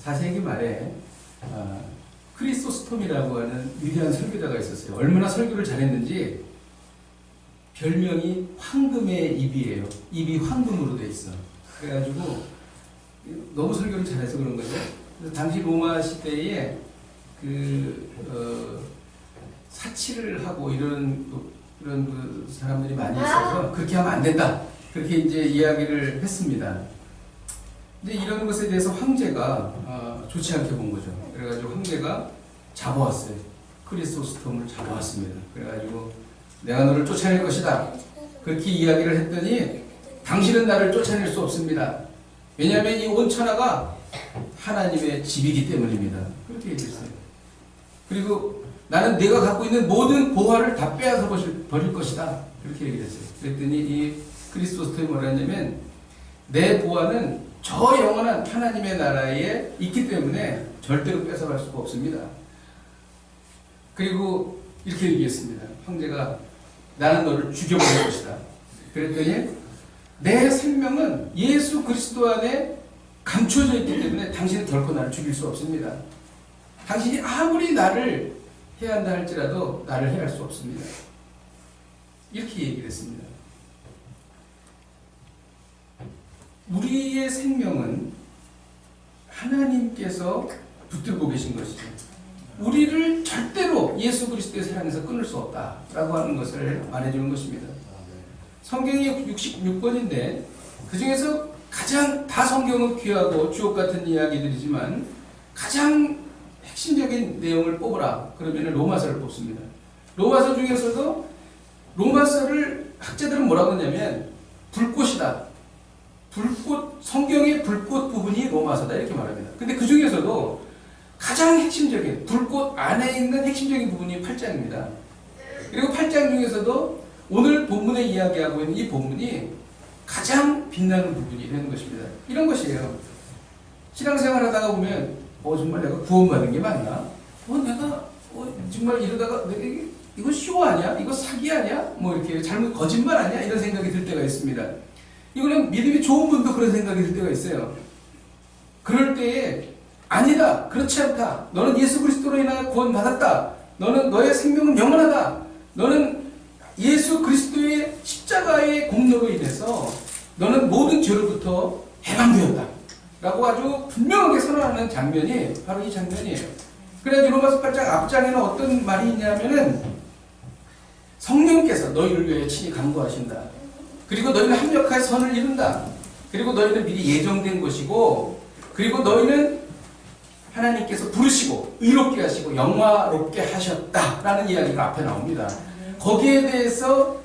4세기 말에 크리소스톰이라고 하는 위대한 설교자가 있었어요. 얼마나 설교를 잘했는지 별명이 황금의 입이에요. 입이 황금으로 돼 있어. 그래가지고 너무 설교를 잘해서 그런 거죠. 그래서 당시 로마 시대에 사치를 하고 이런 그 사람들이 많이 있어서 그렇게 하면 안 된다. 그렇게 이제 이야기를 했습니다. 근데 이런 것에 대해서 황제가 좋지 않게 본 거죠. 그래가지고 황제가 잡아왔어요. 크리소스톰을 잡아왔습니다. 그래가지고 내가 너를 쫓아낼 것이다. 그렇게 이야기를 했더니 당신은 나를 쫓아낼 수 없습니다. 왜냐하면 이 온 천하가 하나님의 집이기 때문입니다. 그렇게 얘기했어요. 그리고 나는 네가 갖고 있는 모든 보화를 다 빼앗아 버릴 것이다. 그렇게 얘기했어요. 그랬더니 이 크리소스톰이 뭐라 했냐면 내 보화는 저 영원한 하나님의 나라에 있기 때문에 절대로 뺏어갈 수가 없습니다. 그리고 이렇게 얘기했습니다. 황제가 나는 너를 죽여버릴 것이다. 그랬더니 내 생명은 예수 그리스도 안에 감춰져 있기 때문에 당신은 결코 나를 죽일 수 없습니다. 당신이 아무리 나를 해야 한다 할지라도 나를 해할 수 없습니다. 이렇게 얘기를 했습니다. 우리의 생명은 하나님께서 붙들고 계신 것이죠. 우리를 절대로 예수 그리스도의 사랑에서 끊을 수 없다라고 하는 것을 말해주는 것입니다. 성경이 66권인데 그 중에서 가장 다 성경은 귀하고 주옥 같은 이야기들이지만 가장 핵심적인 내용을 뽑으라 그러면 로마서를 뽑습니다. 로마서 중에서도 로마서를 학자들은 뭐라고 하냐면 불꽃이다. 성경의 불꽃 부분이 로마서다 이렇게 말합니다. 근데 그 중에서도 가장 핵심적인 불꽃 안에 있는 핵심적인 부분이 8장입니다. 그리고 8장 중에서도 오늘 본문에 이야기하고 있는 이 본문이 가장 빛나는 부분이 되는 것입니다. 이런 것이에요. 신앙생활 하다가 보면 정말 내가 구원받은 게 맞나? 내가 정말 이러다가 이거 쇼 아니야? 이거 사기 아니야? 뭐 이렇게 잘못 거짓말 아니야? 이런 생각이 들 때가 있습니다. 이거는 믿음이 좋은 분도 그런 생각이 들 때가 있어요. 그럴 때에 아니다. 그렇지 않다. 너는 예수 그리스도로 인하여 구원받았다. 너의 생명은 영원하다. 너는 예수 그리스도의 십자가의 공로로 인해서 너는 모든 죄로부터 해방되었다. 라고 아주 분명하게 선언하는 장면이 바로 이 장면이에요. 그래서 로마서 8장 앞장에는 어떤 말이 있냐면은 성령께서 너희를 위해 친히 간구하신다. 그리고 너희는 합력하여 선을 이룬다. 그리고 너희는 미리 예정된 것이고 그리고 너희는 하나님께서 부르시고 의롭게 하시고 영화롭게 하셨다라는 이야기가 앞에 나옵니다. 거기에 대해서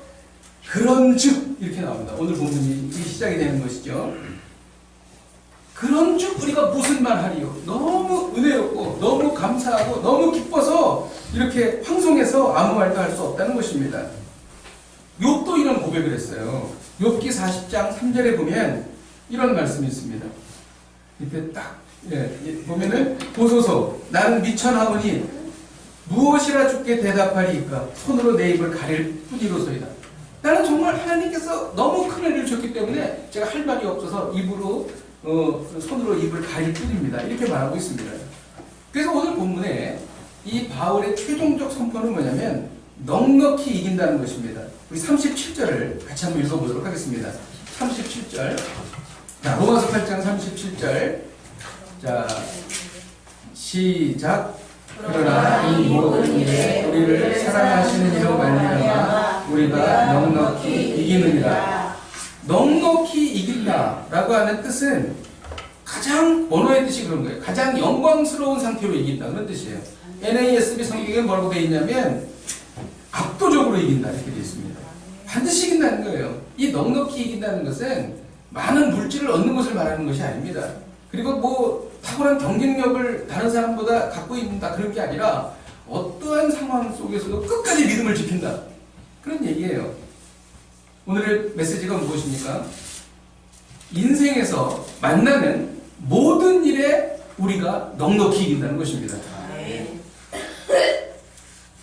그런즉 이렇게 나옵니다. 오늘 본문이 시작이 되는 것이죠. 그런즉 우리가 무슨 말 하리요? 너무 은혜롭고 너무 감사하고 너무 기뻐서 이렇게 황송해서 아무 말도 할 수 없다는 것입니다. 욥도 이런 고백을 했어요. 욥기 40장 3절에 보면 이런 말씀이 있습니다. 이때 딱 보면은 보소서 나는 미천하오니 무엇이라 주께 대답하리이까 손으로 내 입을 가릴 뿐이로소이다. 나는 정말 하나님께서 너무 큰 은혜를 줬기 때문에 제가 할 말이 없어서 손으로 입을 가릴 뿐입니다. 이렇게 말하고 있습니다. 그래서 오늘 본문에 이 바울의 최종적 선포는 뭐냐면 넉넉히 이긴다는 것입니다. 우리 37절을 같이 한번 읽어보도록 하겠습니다. 37절. 자, 로마서 8장 37절. 자, 시작. 그러나 이 모든 일에 우리를 사랑하시는 이로 말미암아 우리가 넉넉히 이기느니라. 넉넉히 이긴다라고 하는 뜻은 가장 언어의 뜻이 그런 거예요. 가장 영광스러운 상태로 이긴다 그런 뜻이에요. NASB 성경에 뭐라고 되어 있냐면 압도적으로 이긴다 이렇게 되어 있습니다. 반드시 이긴다는 거예요. 이 넉넉히 이긴다는 것은 많은 물질을 얻는 것을 말하는 것이 아닙니다. 그리고 뭐 탁월한 경쟁력을 다른 사람보다 갖고 있다 그런 게 아니라 어떠한 상황 속에서도 끝까지 믿음을 지킨다 그런 얘기예요. 오늘의 메시지가 무엇입니까? 인생에서 만나는 모든 일에 우리가 넉넉히 이긴다는 것입니다.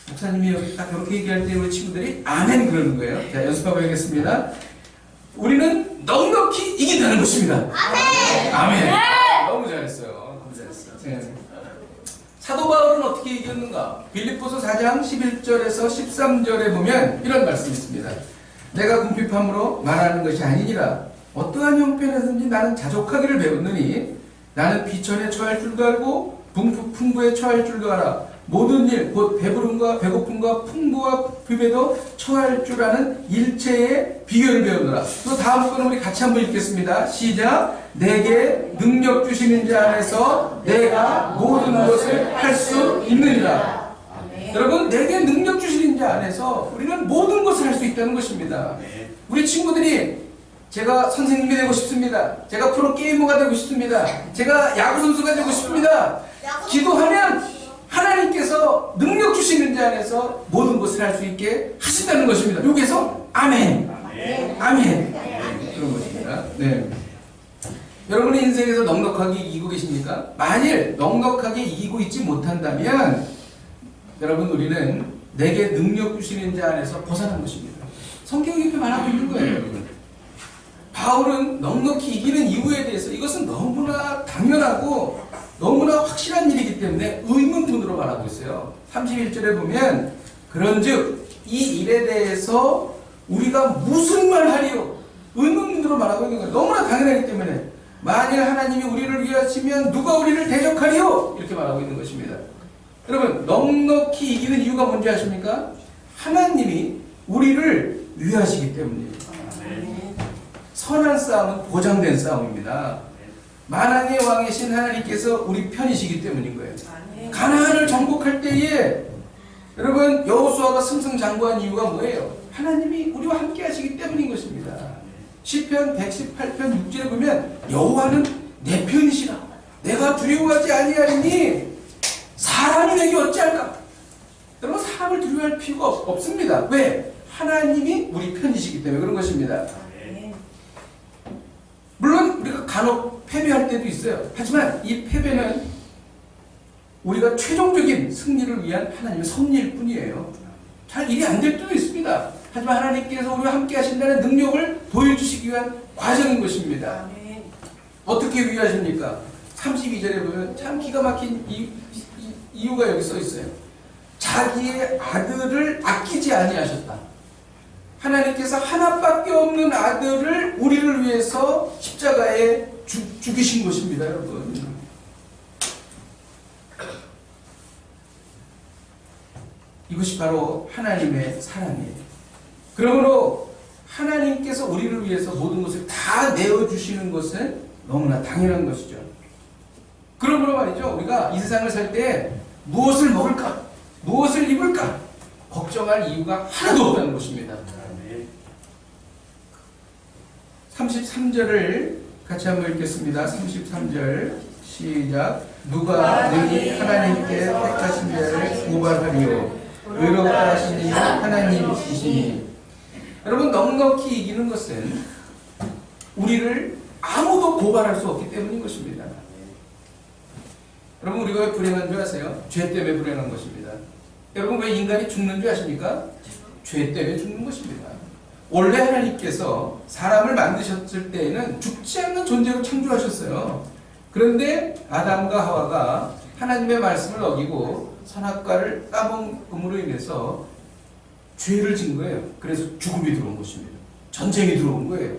목사님이 여기 딱 그렇게 얘기할 때 우리 친구들이 아멘 그러는 거예요. 자, 연습하고 하겠습니다. 우리는 넉넉히 이긴다는 것입니다. 아멘! 아멘! 너무 잘했어요. 너무 잘했어. 사도 바울은 어떻게 이겼는가? 빌립보서 4장 11절에서 13절에 보면 이런 말씀이 있습니다. 내가 궁핍함으로 말하는 것이 아니니라. 어떠한 형편에든지 나는 자족하기를 배웠느니 나는 비천에 처할 줄도 알고 풍부에 처할 줄도 알아. 모든 일, 곧 배부름과 배고픔과 풍부와 부패도 처할 줄 아는 일체의 비결을 배우노라. 또 다음 거는 우리 같이 한번 읽겠습니다. 시작. 내게 능력 주시는 자 안에서 내가 모든 것을 할 수 있느니라. 여러분, 내게 능력 주시는 자 안에서 우리는 모든 것을 할 수 있다는 것입니다. 우리 친구들이 제가 선생님이 되고 싶습니다. 제가 프로게이머가 되고 싶습니다. 제가 야구선수가 되고 싶습니다. 기도하면 하나님께서 능력 주시는 자 안에서 모든 것을 할 수 있게 하신다는 것입니다. 여기에서 아멘. 아멘. 그런 것입니다. 네. 여러분의 인생에서 넉넉하게 이기고 계십니까? 만일 넉넉하게 이기고 있지 못한다면 여러분, 우리는 내게 능력 주시는 자 안에서 벗어난 것입니다. 성경이 이렇게 말하고 있는 거예요, 여러분. 바울은 넉넉히 이기는 이유에 대해서 이것은 너무나 당연하고 너무나 확실한 일이기 때문에 의문문으로 말하고 있어요. 31절에 보면 그런즉 이 일에 대해서 우리가 무슨 말 하리요? 의문문으로 말하고 있는 거예요. 너무나 당연하기 때문에 만일 하나님이 우리를 위하시면 누가 우리를 대적하리요? 이렇게 말하고 있는 것입니다. 여러분, 넉넉히 이기는 이유가 뭔지 아십니까? 하나님이 우리를 위하시기 때문이에요. 선한 싸움은 보장된 싸움입니다. 만왕의 왕이신 하나님께서 우리 편이시기 때문인 거예요. 가나안을 정복할 때에 여러분, 여호수아가 승승장구한 이유가 뭐예요? 하나님이 우리와 함께 하시기 때문인 것입니다. 시편 118편 6절에 보면 여호와는 내 편이시라. 내가 두려워하지 아니하리니 사람이 내게 어찌할까? 여러분, 사람을 두려워할 필요가 없습니다. 왜? 하나님이 우리 편이시기 때문에 그런 것입니다. 물론 우리가 간혹 패배할 때도 있어요. 하지만 이 패배는 우리가 최종적인 승리를 위한 하나님의 섭리일 뿐이에요. 잘 일이 안 될 때도 있습니다. 하지만 하나님께서 우리와 함께 하신다는 능력을 보여주시기 위한 과정인 것입니다. 어떻게 위하십니까? 32절에 보면 참 기가 막힌 이유가 여기 써 있어요. 자기의 아들을 아끼지 아니하셨다. 하나님께서 하나밖에 없는 아들을 우리를 위해서 십자가에 죽이신 것입니다, 여러분. 이것이 바로 하나님의 사랑이에요. 그러므로 하나님께서 우리를 위해서 모든 것을 다 내어주시는 것은 너무나 당연한 것이죠. 그러므로 말이죠, 우리가 이 세상을 살 때 무엇을 먹을까? 무엇을 입을까? 걱정할 이유가 하나도 없다는 것입니다. 33절을 같이 한번 읽겠습니다. 33절 시작. 누가 능히 하나님께 택하신 자를 고발하리요 의롭다 하신 이는 하나님이시니. 여러분, 넉넉히 이기는 것은 우리를 아무도 고발할 수 없기 때문인 것입니다. 여러분, 우리가 왜 불행한 줄 아세요? 죄 때문에 불행한 것입니다. 여러분, 왜 인간이 죽는 줄 아십니까? 죄 때문에 죽는 것입니다. 원래 하나님께서 사람을 만드셨을 때에는 죽지 않는 존재로 창조하셨어요. 그런데 아담과 하와가 하나님의 말씀을 어기고 선악과를 따먹음으로 인해서 죄를 진 거예요. 그래서 죽음이 들어온 것입니다. 전쟁이 들어온 거예요.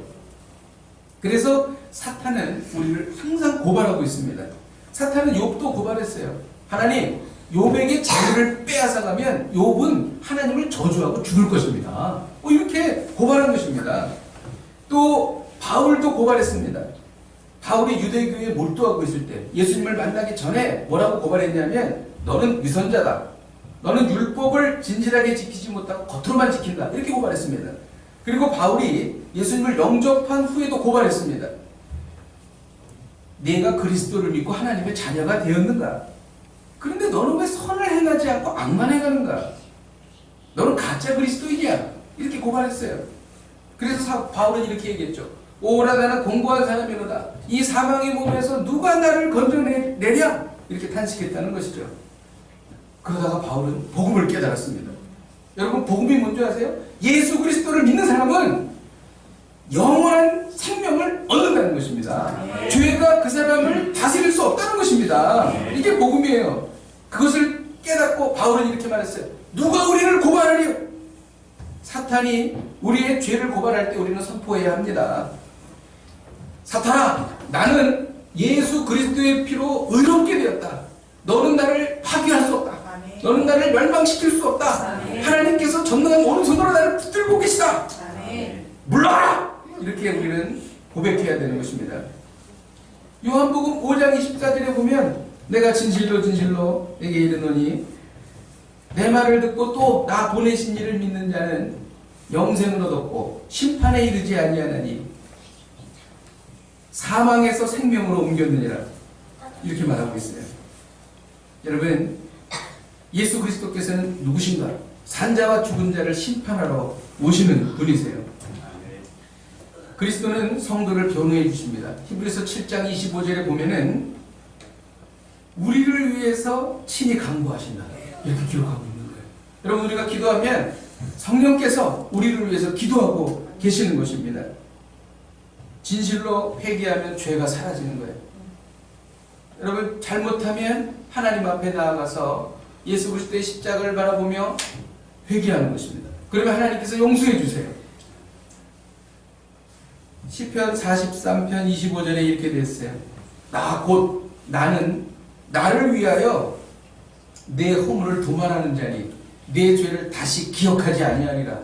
그래서 사탄은 우리를 항상 고발하고 있습니다. 사탄은 욥도 고발했어요. 하나님, 욥에게 자기를 빼앗아가면 욥은 하나님을 저주하고 죽을 것입니다. 이렇게 고발한 것입니다. 또 바울도 고발했습니다. 바울이 유대교에 몰두하고 있을 때 예수님을 만나기 전에 뭐라고 고발했냐면 너는 위선자다. 너는 율법을 진실하게 지키지 못하고 겉으로만 지킨다. 이렇게 고발했습니다. 그리고 바울이 예수님을 영접한 후에도 고발했습니다. 네가 그리스도를 믿고 하나님의 자녀가 되었는가? 그런데 너는 왜 선을 행하지 않고 악만 행하는가? 너는 가짜 그리스도인이야. 이렇게 고발했어요. 그래서 바울은 이렇게 얘기했죠. 오라 나는 공고한 사람이로다. 이 사망의 몸에서 누가 나를 건져내랴? 이렇게 탄식했다는 것이죠. 그러다가 바울은 복음을 깨달았습니다. 여러분, 복음이 뭔지 아세요? 예수 그리스도를 믿는 사람은 영원한 생명을 얻는다는 것입니다. 죄가 그 사람을 다스릴 수 없다는 것입니다. 이게 복음이에요. 그것을 깨닫고 바울은 이렇게 말했어요. 누가 우리를 고발하리요? 사탄이 우리의 죄를 고발할 때 우리는 선포해야 합니다. 사탄아, 나는 예수 그리스도의 피로 의롭게 되었다. 너는 나를 파괴할 수 없다. 너는 나를 멸망시킬 수 없다. 하나님께서 전능한 오른손으로 나를 붙들고 계시다. 물러가라! 이렇게 우리는 고백해야 되는 것입니다. 요한복음 5장 24절에 보면 내가 진실로 진실로 내게 이르노니 내 말을 듣고 또 나 보내신 이를 믿는 자는 영생을 얻었고 심판에 이르지 아니하나니 사망에서 생명으로 옮겼느니라. 이렇게 말하고 있어요. 여러분, 예수 그리스도께서는 누구신가? 산자와 죽은 자를 심판하러 오시는 분이세요. 그리스도는 성도를 변호해 주십니다. 히브리서 7장 25절에 보면은 우리를 위해서 친히 강구하신다. 이렇게 기록하고 있는 거예요. 여러분, 우리가 기도하면 성령께서 우리를 위해서 기도하고 계시는 것입니다. 진실로 회개하면 죄가 사라지는 거예요. 여러분, 잘못하면 하나님 앞에 나아가서 예수 그리스도의 십자가를 바라보며 회개하는 것입니다. 그러면 하나님께서 용서해 주세요. 시편 43편 25절에 이렇게 됐어요. 나는 나를 위하여 내 허물을 도말하는 자니 내 죄를 다시 기억하지 아니하리라.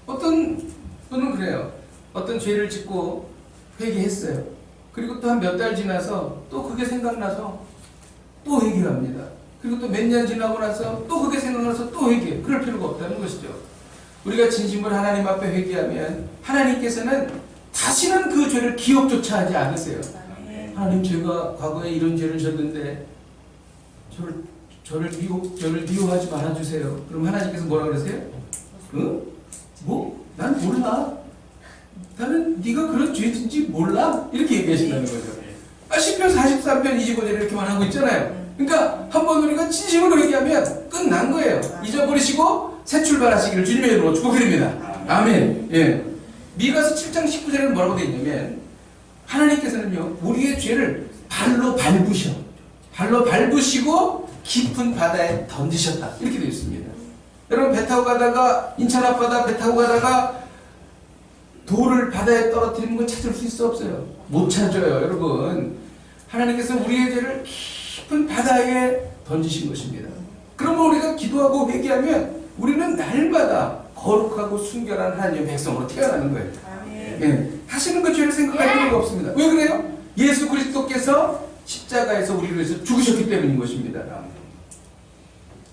어떤 분은 그래요. 어떤 죄를 짓고 회개했어요. 그리고 또 한 몇 달 지나서 또 그게 생각나서 또 회개합니다. 그리고 또 몇 년 지나고 나서 또 그게 생각나서 또 회개. 그럴 필요가 없다는 것이죠. 우리가 진심으로 하나님 앞에 회개하면 하나님께서는 다시는 그 죄를 기억조차 하지 않으세요. 하나님, 제가 과거에 이런 죄를 졌는데 저를 미워하지 말아주세요. 그럼 하나님께서 뭐라 그러세요? 응? 뭐? 난 몰라. 나는 네가 그런 죄인지 몰라? 이렇게 얘기하신다는 거죠. 시편 43편 25절에 이렇게 말하고 있잖아요. 그러니까 한번 우리가 진심으로 얘기하면 끝난 거예요. 잊어버리시고 새 출발하시기를 주님의 이름으로 축복드립니다. 아멘. 예. 미가서 7장 19절에는 뭐라고 되어 있냐면 하나님께서는요, 우리의 죄를 발로 밟으시고 깊은 바다에 던지셨다. 이렇게 되어 있습니다. 여러분, 배 타고 가다가 인천 앞바다 배 타고 가다가 돌을 바다에 떨어뜨리는 건 찾을 수 있어 없어요? 못 찾아요. 여러분, 하나님께서 우리의 죄를 깊은 바다에 던지신 것입니다. 그러면 우리가 기도하고 회개하면 우리는 날마다 거룩하고 순결한 하나님의 백성으로 태어나는 거예요. 예. 다시는 그 죄를 생각할 필요가 없습니다. 왜 그래요? 예수 그리스도께서 십자가에서 우리를 위해서 죽으셨기 때문인 것입니다.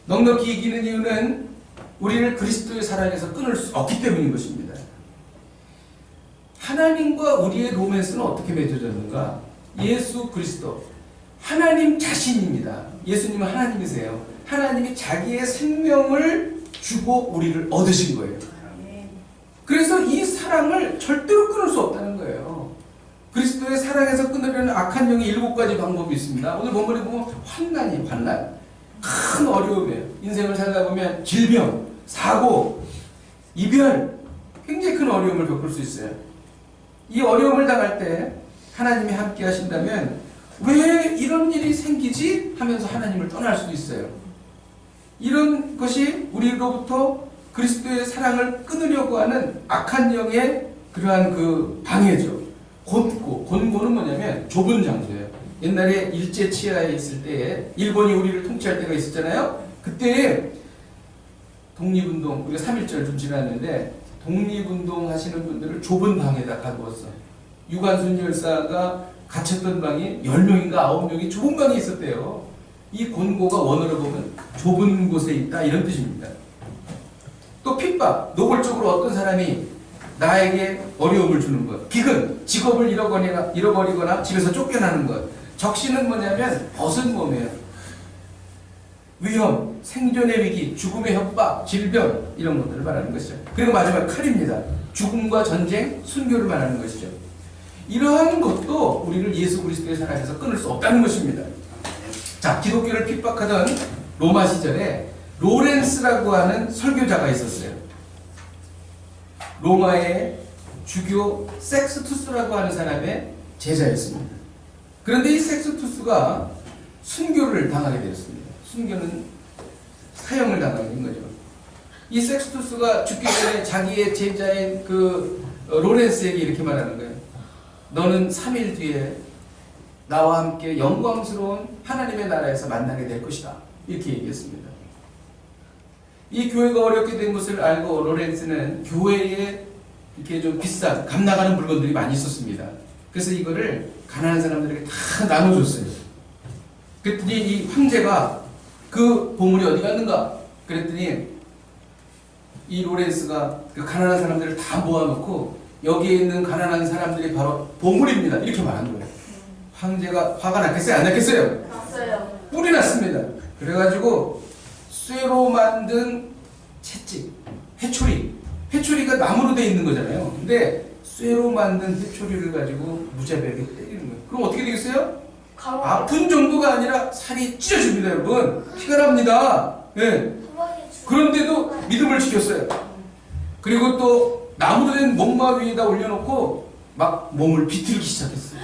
넉넉히 이기는 이유는 우리를 그리스도의 사랑에서 끊을 수 없기 때문인 것입니다. 하나님과 우리의 로맨스는 어떻게 맺어졌는가? 예수 그리스도, 하나님 자신입니다. 예수님은 하나님이세요. 하나님이 자기의 생명을 주고 우리를 얻으신 거예요. 그래서 이 사랑을 절대로 끊을 수 없다는 거예요. 그리스도의 사랑에서 끊으려는 악한 영의 7가지 방법이 있습니다. 오늘 본문에 보면 환난. 큰 어려움이에요. 인생을 살다 보면 질병, 사고, 이별, 굉장히 큰 어려움을 겪을 수 있어요. 이 어려움을 당할 때 하나님이 함께 하신다면 왜 이런 일이 생기지? 하면서 하나님을 떠날 수도 있어요. 이런 것이 우리로부터 그리스도의 사랑을 끊으려고 하는 악한 영의 그러한 그 방해죠. 곤고는 뭐냐면 좁은 장소예요. 옛날에 일제 치하에 있을 때에 일본이 우리를 통치할 때가 있었잖아요. 그때 독립운동, 우리가 3.1절 좀 지났는데 독립운동 하시는 분들을 좁은 방에다 가두었어. 유관순 열사가 갇혔던 방이 10명인가 9명이 좁은 방에 있었대요. 이 곤고가 원어로 보면 좁은 곳에 있다, 이런 뜻입니다. 또 핍박, 노골적으로 어떤 사람이 나에게 어려움을 주는 것, 기근, 직업을 잃어버리거나 집에서 쫓겨나는 것. 적시는 뭐냐면 벗은 몸이에요. 위험, 생존의 위기, 죽음의 협박, 질병, 이런 것들을 말하는 것이죠. 그리고 마지막 칼입니다. 죽음과 전쟁, 순교를 말하는 것이죠. 이러한 것도 우리를 예수 그리스도의 사랑에서 끊을 수 없다는 것입니다. 자, 기독교를 핍박하던 로마 시절에 로렌스라고 하는 설교자가 있었어요. 로마의 주교 섹스투스라고 하는 사람의 제자였습니다. 그런데 이 섹스투스가 순교를 당하게 되었습니다. 순교는 사형을 당하는 거죠. 이 섹스투스가 죽기 전에 자기의 제자인 그 로렌스에게 이렇게 말하는 거예요. 너는 3일 뒤에 나와 함께 영광스러운 하나님의 나라에서 만나게 될 것이다. 이렇게 얘기했습니다. 이 교회가 어렵게 된 것을 알고 로렌스는 교회에 이렇게 좀 비싼 값 나가는 물건들이 많이 있었습니다. 그래서 이거를 가난한 사람들에게 다 나눠줬어요. 그랬더니 이 황제가 그 보물이 어디 갔는가? 그랬더니 이 로렌스가 그 가난한 사람들을 다 모아놓고 여기에 있는 가난한 사람들이 바로 보물입니다. 이렇게 말한 거예요. 황제가 화가 났겠어요? 안 났겠어요? 났어요. 뿔이 났습니다. 그래가지고 쇠로 만든 채찍, 회초리가 나무로 돼 있는 거잖아요. 근데 쇠로 만든 회초리를 가지고 무자비하게 때리는 거예요. 그럼 어떻게 되겠어요? 아픈 정도가 아니라 살이 찢어집니다, 여러분. 피가 납니다. 예. 그런데도 믿음을 지켰어요. 그리고 또 나무로 된 목마 위에다 올려놓고 막 몸을 비틀기 시작했어요.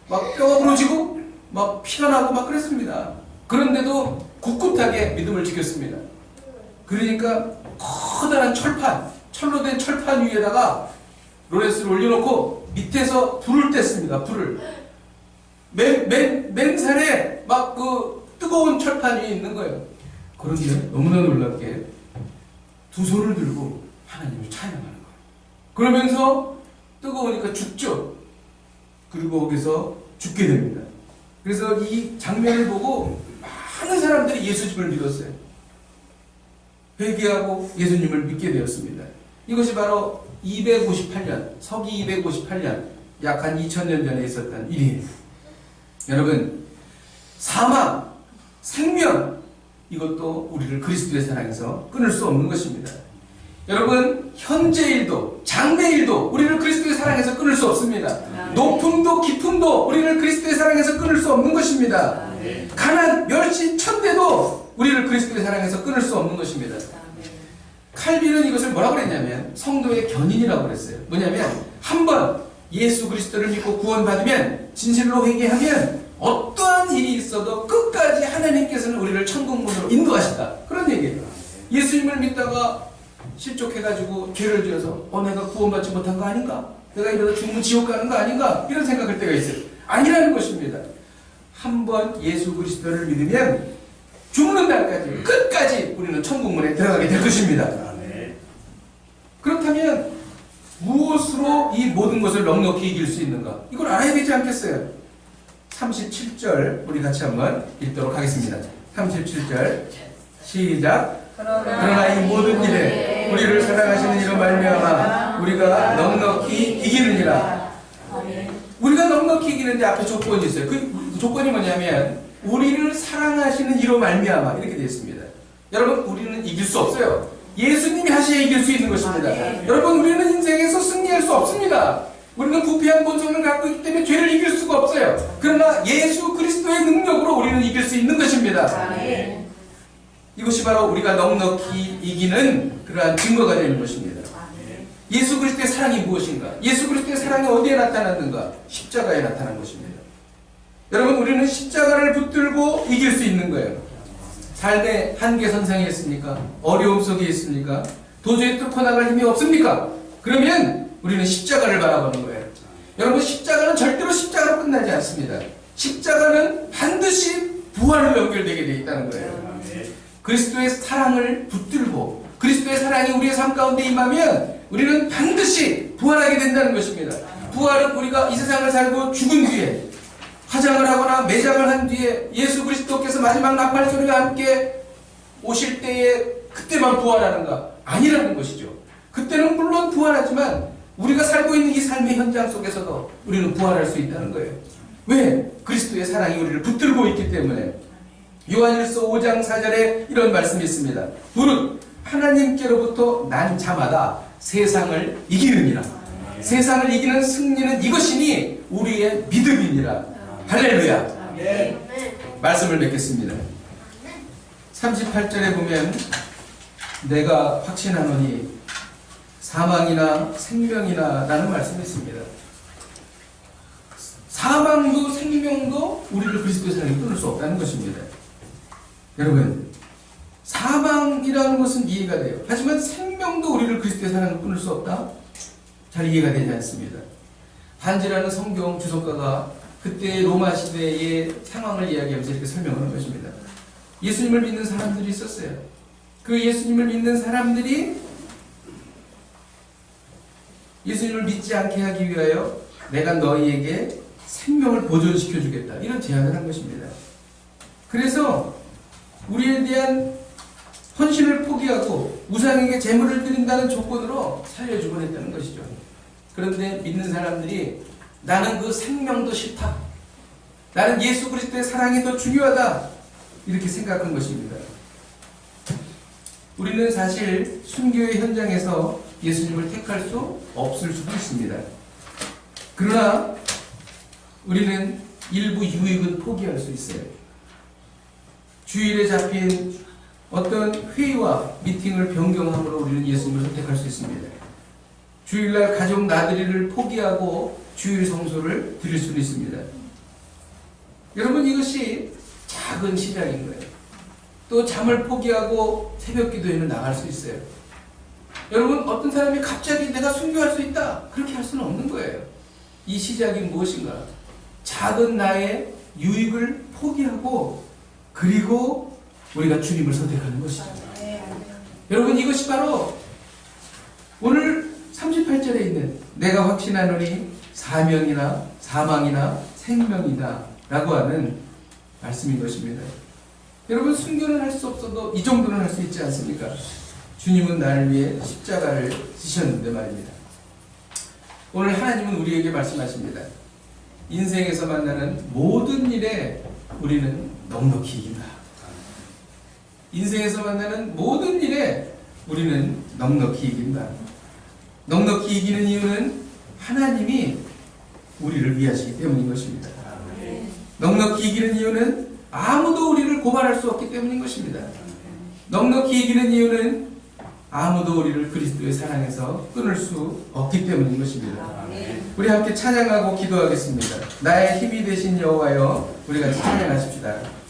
막 뼈가 부러지고 막 피가 나고 막 그랬습니다. 그런데도 굳굳하게 믿음을 지켰습니다. 그러니까 커다란 철로 된 철판 위에다가 로렌스를 올려놓고 밑에서 불을 뗐습니다. 불을. 맨살에 막 그 뜨거운 철판 위에 있는 거예요. 그런데 너무나 놀랍게 두 손을 들고 하나님을 찬양하는 거예요. 그러면서 뜨거우니까 죽죠. 그리고 거기서 죽게 됩니다. 그래서 이 장면을 보고 많은 사람들이 예수님을 믿었어요. 회개하고 예수님을 믿게 되었습니다. 이것이 바로 258년, 서기 258년, 약 한 2000년 전에 있었던 일이에요. 여러분, 사망, 생명, 이것도 우리를 그리스도의 사랑에서 끊을 수 없는 것입니다. 여러분, 현재일도 장래일도 우리를 그리스도의 사랑에서 끊을 수 없습니다. 높음도 깊음도 우리를 그리스도의 사랑에서 끊을 수 없는 것입니다. 가난, 멸시, 천대도 우리를 그리스도의 사랑에서 끊을 수 없는 것입니다. 칼빈은 이것을 뭐라고 그랬냐면 성도의 견인이라고 그랬어요. 뭐냐면 한번 예수 그리스도를 믿고 구원받으면 진실로 회개하면 어떠한 일이 있어도 끝까지 하나님께서는 우리를 천국문으로 인도하신다. 그런 얘기예요. 예수님을 믿다가 실족해가지고 죄를 지어서 내가 구원받지 못한 거 아닌가? 내가 이러다 죽으면 지옥 가는 거 아닌가? 이런 생각할 때가 있어요. 아니라는 것입니다. 한번 예수 그리스도를 믿으면 죽는 날까지 끝까지 우리는 천국문에 들어가게 될 것입니다. 그렇다면 무엇으로 이 모든 것을 넉넉히 이길 수 있는가? 이걸 알아야 되지 않겠어요? 37절 우리 같이 한번 읽도록 하겠습니다. 37절 시작. 그러나 이 모든 일에 우리를 사랑하시는 이로 말미암아 우리가 넉넉히 이기느니라. 우리가 넉넉히 이기는데 앞에 조건이 있어요. 그 조건이 뭐냐면 우리를 사랑하시는 이로 말미암아 이렇게 되어 있습니다. 여러분, 우리는 이길 수 없어요. 예수님이 하셔야 이길 수 있는 것입니다. 여러분, 우리는 인생에서 승리할 수 없습니다. 우리는 부패한 본성을 갖고 있기 때문에 죄를 이길 수가 없어요. 그러나 예수 그리스도의 능력으로 우리는 이길 수 있는 것입니다. 이것이 바로 우리가 넉넉히 이기는 그러한 증거가 되는 것입니다. 예수 그리스도의 사랑이 무엇인가? 예수 그리스도의 사랑이 어디에 나타났는가? 십자가에 나타난 것입니다. 여러분, 우리는 십자가를 붙들고 이길 수 있는 거예요. 삶의 한계선상에 있습니까? 어려움 속에 있습니까? 도저히 뚫고 나갈 힘이 없습니까? 그러면 우리는 십자가를 바라보는 거예요. 여러분, 십자가는 절대로 십자가로 끝나지 않습니다. 십자가는 반드시 부활로 연결되게 되어 있다는 거예요. 그리스도의 사랑을 붙들고 그리스도의 사랑이 우리의 삶 가운데 임하면 우리는 반드시 부활하게 된다는 것입니다. 부활은 우리가 이 세상을 살고 죽은 뒤에 화장을 하거나 매장을 한 뒤에 예수 그리스도께서 마지막 나팔 소리와 함께 오실 때에 그때만 부활하는가? 아니라는 것이죠. 그때는 물론 부활하지만 우리가 살고 있는 이 삶의 현장 속에서도 우리는 부활할 수 있다는 거예요. 왜? 그리스도의 사랑이 우리를 붙들고 있기 때문에. 요한일서 5장 4절에 이런 말씀이 있습니다. 무릇 하나님께로부터 난 자마다 세상을 이기느니라. 세상을 이기는 승리는 이것이니 우리의 믿음이니라. 할렐루야. 말씀을 맺겠습니다. 38절에 보면 내가 확신하노니 사망이나 생명이나 라는 말씀이 있습니다. 사망도 생명도 우리를 그리스도의 사랑에 끊을 수 없다는 것입니다. 여러분, 사망이라는 것은 이해가 돼요. 하지만 생명도 우리를 그리스도의 사랑을 끊을 수 없다? 잘 이해가 되지 않습니다. 한지라는 성경 주석가가 그때 로마 시대의 상황을 이야기하면서 이렇게 설명하는 것입니다. 예수님을 믿는 사람들이 있었어요. 그 예수님을 믿는 사람들이 예수님을 믿지 않게 하기 위하여 내가 너희에게 생명을 보존시켜 주겠다. 이런 제안을 한 것입니다. 그래서 우리에 대한 헌신을 포기하고 우상에게 제물을 드린다는 조건으로 살려주곤 했다는 것이죠. 그런데 믿는 사람들이 나는 그 생명도 싫다. 나는 예수 그리스도의 사랑이 더 중요하다. 이렇게 생각한 것입니다. 우리는 사실 순교의 현장에서 예수님을 택할 수 없을 수도 있습니다. 그러나 우리는 일부 유익은 포기할 수 있어요. 주일에 잡힌 어떤 회의와 미팅을 변경함으로 우리는 예수님을 선택할 수 있습니다. 주일날 가족 나들이를 포기하고 주일 성소를 드릴 수는 있습니다. 여러분, 이것이 작은 시작인 거예요. 또 잠을 포기하고 새벽 기도에는 나갈 수 있어요. 여러분, 어떤 사람이 갑자기 내가 순교할 수 있다, 그렇게 할 수는 없는 거예요. 이 시작이 무엇인가? 작은 나의 유익을 포기하고 그리고 우리가 주님을 선택하는 것이죠. 여러분, 이것이 바로 오늘 38절에 있는 내가 확신하노니 사명이나 사망이나 생명이다 라고 하는 말씀인 것입니다. 여러분, 순교는 할 수 없어도 이 정도는 할 수 있지 않습니까? 주님은 나를 위해 십자가를 지셨는데 말입니다. 오늘 하나님은 우리에게 말씀하십니다. 인생에서 만나는 모든 일에 우리는 넉넉히 이긴다. 인생에서 만나는 모든 일에 우리는 넉넉히 이긴다. 넉넉히 이기는 이유는 하나님이 우리를 위하시기 때문인 것입니다. 넉넉히 이기는 이유는 아무도 우리를 고발할 수 없기 때문인 것입니다. 넉넉히 이기는 이유는 아무도 우리를 그리스도의 사랑에서 끊을 수 없기 때문인 것입니다. 우리 함께 찬양하고 기도하겠습니다. 나의 힘이 되신 여호와여, 우리 같이 찬양하십시다.